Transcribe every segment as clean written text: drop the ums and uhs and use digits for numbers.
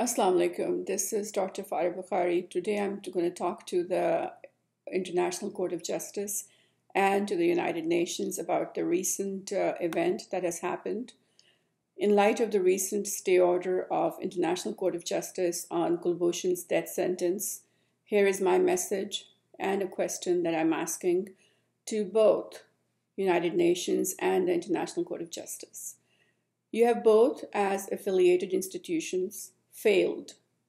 Assalamu alaikum. This is Dr. Farah Bukhari. Today I'm going to talk to the International Court of Justice and to the United Nations about the recent event that has happened. In light of the recent stay order of International Court of Justice on Kulbhushan's death sentence, here is my message and a question that I'm asking to both United Nations and the International Court of Justice. You have both, as affiliated institutions,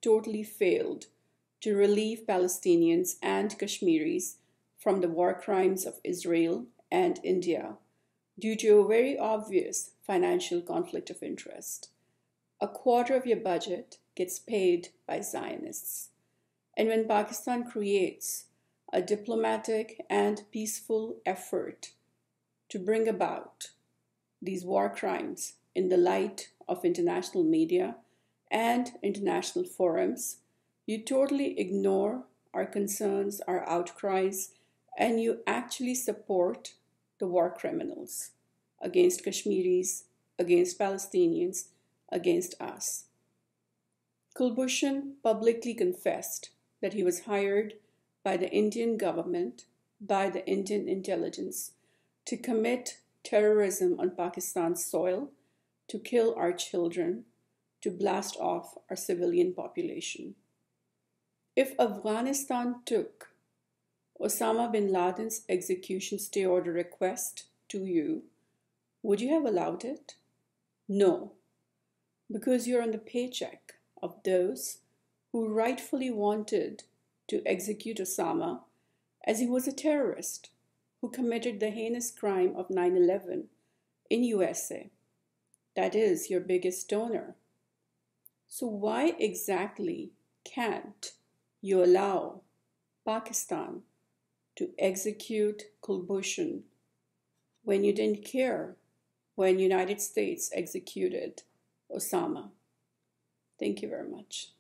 totally failed, to relieve Palestinians and Kashmiris from the war crimes of Israel and India due to a very obvious financial conflict of interest. A quarter of your budget gets paid by Zionists. And when Pakistan creates a diplomatic and peaceful effort to bring about these war crimes in the light of international media and international forums, you totally ignore our concerns, our outcries, and you actually support the war criminals against Kashmiris, against Palestinians, against us. Kulbhushan publicly confessed that he was hired by the Indian government, by the Indian intelligence, to commit terrorism on Pakistan's soil, to kill our children, to blast off our civilian population. If Afghanistan took Osama bin Laden's execution stay order request to you, would you have allowed it? No, because you're on the paycheck of those who rightfully wanted to execute Osama as he was a terrorist who committed the heinous crime of 9/11 in USA. That is your biggest donor. So why exactly can't you allow Pakistan to execute Kulbhushan when you didn't care when United States executed Osama? Thank you very much.